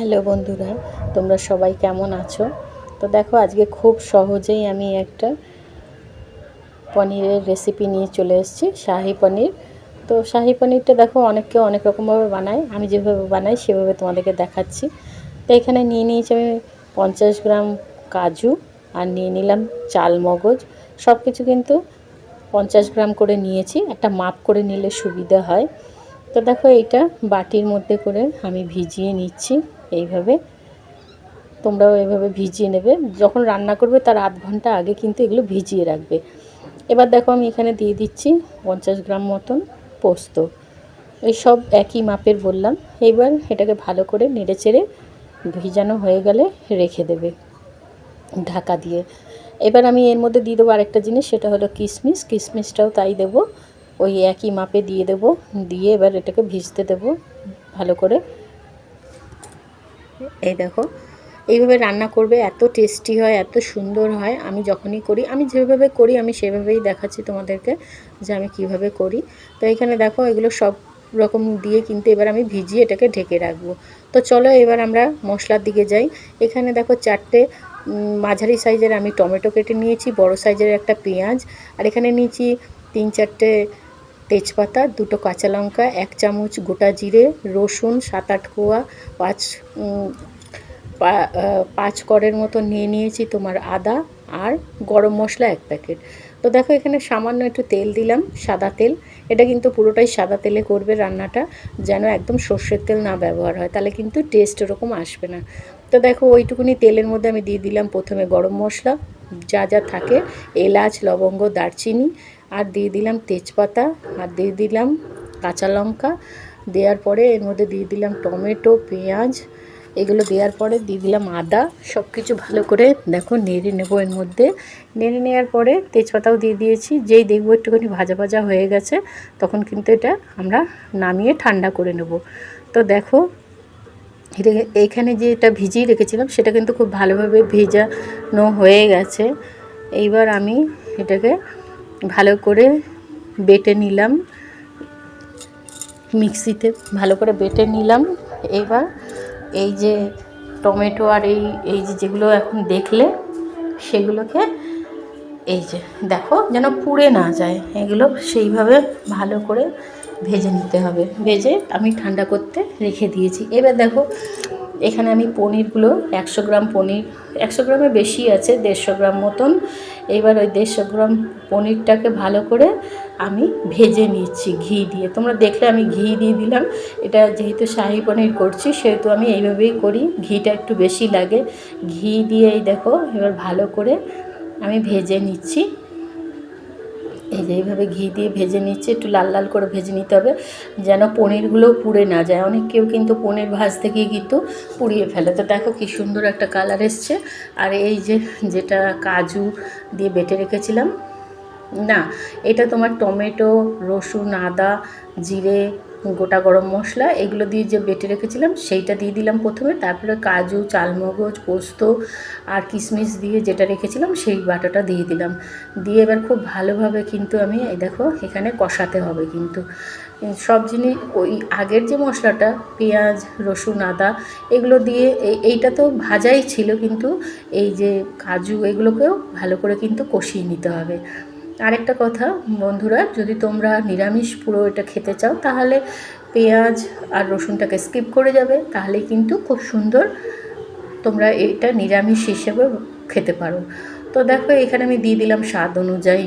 Hello বন্ধুরা, তোমরা সবাই কেমন আছো? তো দেখো, আজকে খুব সহজেই আমি একটা পনিরের রেসিপি নিয়ে চলে এসেছি, শাহি পনির। তো শাহি পনিরটা দেখো অনেকে অনেক রকমভাবে বানায়, আমি যেভাবে বানাই সেভাবে তোমাদেরকে দেখাচ্ছি। তো এখানে নিয়ে নিয়েছি আমি 50 গ্রাম কাজু, আর নিয়ে নিলাম চাল মগজ। সব কিছু কিন্তু 50 গ্রাম করে নিয়েছি, একটা মাপ করে নিলে সুবিধা হয়। তো দেখো, এইটা বাটির মধ্যে করে আমি ভিজিয়ে নিচ্ছি এইভাবে। তোমরাও এভাবে ভিজিয়ে নেবে, যখন রান্না করবে তার আধ ঘন্টা আগে কিন্তু এগুলো ভিজিয়ে রাখবে। এবার দেখো, আমি এখানে দিয়ে দিচ্ছি 50 গ্রাম মতন পোস্ত। এই সব একই মাপের বললাম। এবার এটাকে ভালো করে নেড়েচেড়ে ভিজানো হয়ে গেলে রেখে দেবে ঢাকা দিয়ে। এবার আমি এর মধ্যে দিয়ে দেবো আরেকটা জিনিস, সেটা হলো কিশমিশ। কিশমিশটাও তাই দেবো, ওই একই মাপে দিয়ে দেবো। দিয়ে এবার এটাকে ভিজতে দেবো ভালো করে। এই দেখো, এইভাবে রান্না করবে, এত টেস্টি হয়, এত সুন্দর হয়। আমি যখনই করি, আমি যেভাবে করি আমি সেভাবেই দেখাচ্ছি তোমাদেরকে যে আমি কিভাবে করি। তো এখানে দেখো, এগুলো সব রকম দিয়ে কিন্তু এবার আমি ভিজিয়ে এটাকে ঢেকে রাখবো। তো চলো এবার আমরা মশলার দিকে যাই। এখানে দেখো, 4টে মাঝারি সাইজের আমি টমেটো কেটে নিয়েছি, বড় সাইজের একটা পেঁয়াজ, আর এখানে নিয়েছি 3-4টে তেজপাতা, 2টো কাঁচা লঙ্কা, 1 চামচ গোটা জিরে, রসুন 7-8 কোয়া, 5 করের মতো নিয়ে নিয়েছি তোমার আদা, আর গরম মশলা 1 প্যাকেট। তো দেখো, এখানে সামান্য একটু তেল দিলাম, সাদা তেল। এটা কিন্তু পুরোটাই সাদা তেলে করবে রান্নাটা, যেন একদম সর্ষের তেল না ব্যবহার হয়, তাহলে কিন্তু টেস্ট ওরকম আসবে না। তো দেখো, ওইটুকুনি তেলের মধ্যে আমি দিয়ে দিলাম প্রথমে গরম মশলা, যা যা থাকে, এলাচ, লবঙ্গ, দারচিনি, আর দিয়ে দিলাম তেজপাতা, আর দিয়ে দিলাম কাঁচা লঙ্কা। দেওয়ার পরে এর মধ্যে দিয়ে দিলাম টমেটো, পেঁয়াজ। এগুলো দেওয়ার পরে দিয়ে দিলাম আদা। সব কিছু ভালো করে দেখো নেড়ে নেবো। এর মধ্যে নেড়ে নেওয়ার পরে তেজপাতাও দিয়ে দিয়েছি। যেই দেখবো একটুখানি ভাজা ভাজা হয়ে গেছে, তখন কিন্তু এটা আমরা নামিয়ে ঠান্ডা করে নেব। তো দেখো, এইখানে যে এটা ভিজিয়ে রেখেছিলাম সেটা কিন্তু খুব ভালোভাবে ভেজানো হয়ে গেছে। এইবার আমি এটাকে ভালো করে বেটে নিলাম, মিক্সিতে ভালো করে বেটে নিলাম। এবার এই যে টমেটো আর এই যে যেগুলো এখন দেখলে, সেগুলোকে এই যে দেখো যেন পুড়ে না যায়, এগুলো সেইভাবে ভালো করে ভেজে নিতে হবে। ভেজে আমি ঠান্ডা করতে রেখে দিয়েছি। এবার দেখো, এখানে আমি পনিরগুলো 100 গ্রাম পনির, 100 গ্রামের বেশি আছে, 150 গ্রাম মতন। এবার ওই 150 গ্রাম পনিরটাকে ভালো করে আমি ভেজে নিচ্ছি ঘি দিয়ে। তোমরা দেখলে আমি ঘি দিয়ে দিলাম। এটা যেহেতু শাহি পনির করছি সেহেতু আমি এইভাবেই করি, ঘিটা একটু বেশি লাগে। ঘি দিয়ে এই দেখো এবার ভালো করে আমি ভেজে নিচ্ছি। এই যে এইভাবে ঘি দিয়ে ভেজে নিচ্ছি, একটু লাল লাল করে ভেজে নিতে হবে, যেন পনিরগুলো পুড়ে না যায়। অনেক কেউ কিন্তু পনির ভাজতে গিয়ে কিন্তু পুড়িয়ে ফেলে। তো দেখো কি সুন্দর একটা কালার এসছে। আর এই যে যেটা কাজু দিয়ে বেটে রেখেছিলাম, না, এটা তোমার টমেটো, রসুন, আদা, জিরে, গোটা গরম মশলা, এগুলো দিয়ে যে বেটে রেখেছিলাম সেইটা দিয়ে দিলাম প্রথমে। তারপরে কাজু, চালমগজ, পোস্ত আর কিশমিশ দিয়ে যেটা রেখেছিলাম সেই বাটাটা দিয়ে দিলাম। দিয়ে এবার খুব ভালোভাবে কিন্তু আমি এই দেখো এখানে কষাতে হবে। কিন্তু সব জিনিস ওই আগের যে মশলাটা, পেঁয়াজ, রসুন, আদা, এগুলো দিয়ে এইটা তো ভাজাই ছিল, কিন্তু এই যে কাজু, এগুলোকেও ভালো করে কিন্তু কষিয়ে নিতে হবে। আরেকটা কথা বন্ধুরা, যদি তোমরা নিরামিষ পুরো এটা খেতে চাও, তাহলে পেঁয়াজ আর রসুনটাকে স্কিপ করে যাবে, তাহলে কিন্তু খুব সুন্দর তোমরা এটা নিরামিষ হিসেবে খেতে পারো। তো দেখো, এখানে আমি দিয়ে দিলাম স্বাদ অনুযায়ী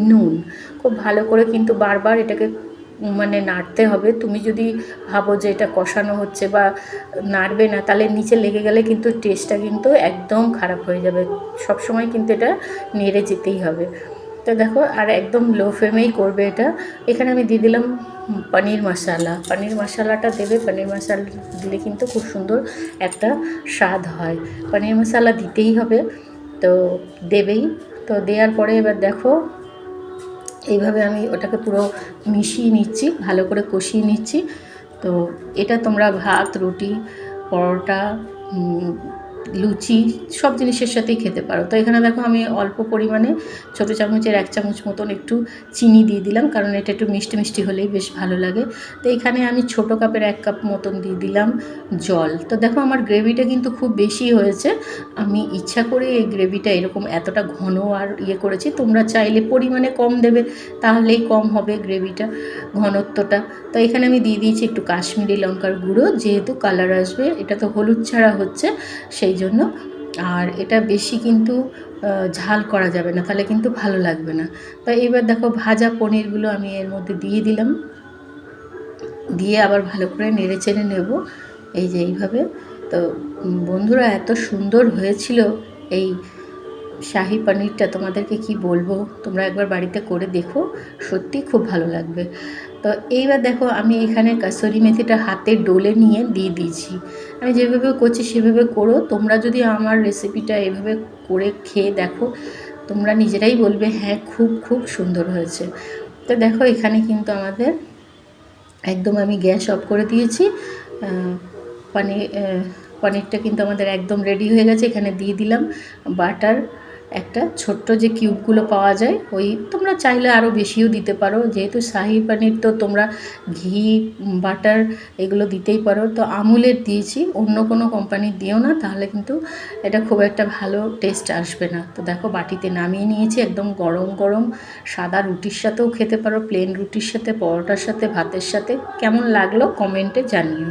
নুন। খুব ভালো করে কিন্তু বারবার এটাকে মানে নাড়তে হবে। তুমি যদি ভাবো যে এটা কষানো হচ্ছে বা নাড়বে না, তাহলে নিচে লেগে গেলে কিন্তু টেস্টটা কিন্তু একদম খারাপ হয়ে যাবে। সব সময় কিন্তু এটা নেড়ে যেতেই হবে। তো দেখো, আর একদম লো ফ্লেমেই করবে এটা। এখানে আমি দিয়ে দিলাম পনির মশলা। পনির মশলাটা দেবে, পনির মশলা দিলে কিন্তু খুব সুন্দর একটা স্বাদ হয়। পনির মশলা দিতেই হবে, তো দেবেই। তো দেওয়ার পরে এবার দেখো, এইভাবে আমি ওটাকে পুরো মিশিয়ে নিচ্ছি, ভালো করে কষিয়ে নিচ্ছি। তো এটা তোমরা ভাত, রুটি, পরোটা, লুচি সব জিনিসের সাথেই খেতে পারো। তো এখানে দেখো আমি অল্প পরিমাণে ছোটো চামচের 1 চামচ মতন একটু চিনি দিয়ে দিলাম, কারণ এটা একটু মিষ্টি মিষ্টি হলেই বেশ ভালো লাগে। তো এখানে আমি ছোটো কাপের 1 কাপ মতন দিয়ে দিলাম জল। তো দেখো আমার গ্রেভিটা কিন্তু খুব বেশি হয়েছে, আমি ইচ্ছা করে এই গ্রেভিটা এরকম এতটা ঘন আর করেছি। তোমরা চাইলে পরিমাণে কম দেবে, তাহলেই কম হবে গ্রেভিটা, ঘনত্বটা। তো এখানে আমি দিয়ে দিয়েছি একটু কাশ্মীরি লঙ্কার গুঁড়ো, যেহেতু কালার আসবে, এটা তো হলুদ ছাড়া হচ্ছে সেই জন্য। আর এটা বেশি কিন্তু ঝাল করা যাবে না, তাহলে কিন্তু ভালো লাগবে না। তো এবার দেখো ভাজা পনিরগুলো আমি এর মধ্যে দিয়ে দিলাম, দিয়ে আবার ভালো করে নেড়ে চেড়ে নেব, এই যে এইভাবে। তো বন্ধুরা এত সুন্দর হয়েছিল এই শাহি পনিরটা, তোমাদেরকে কি বলবো, তোমরা একবার বাড়িতে করে দেখো, সত্যি খুব ভালো লাগবে। তো এইবার দেখো আমি এখানে কাসুরি মেথিটা হাতে ডলে নিয়ে দিয়ে দিয়েছি। আমি যেভাবে করছি সেভাবে করো, তোমরা যদি আমার রেসিপিটা এভাবে করে খেয়ে দেখো, তোমরা নিজেরাই বলবে হ্যাঁ খুব খুব সুন্দর হয়েছে। তো দেখো এখানে কিন্তু আমাদের একদম আমি গ্যাস অফ করে দিয়েছি। পনির পনিরটা কিন্তু আমাদের একদম রেডি হয়ে গেছে। এখানে দিয়ে দিলাম বাটার, একটা ছোট্ট যে কিউবগুলো পাওয়া যায়, ওই তোমরা চাইলে আরও বেশিও দিতে পারো, যেহেতু শাহি পনির তো তোমরা ঘি বাটার এগুলো দিতেই পারো। তো আমুলের দিয়েছি, অন্য কোনো কোম্পানির দিও না, তাহলে কিন্তু এটা খুব একটা ভালো টেস্ট আসবে না। তো দেখো বাটিতে নামিয়ে নিয়েছি, একদম গরম গরম সাদা রুটির সাথেও খেতে পারো, প্লেন রুটির সাথে, পরোটার সাথে, ভাতের সাথে। কেমন লাগলো কমেন্টে জানিও।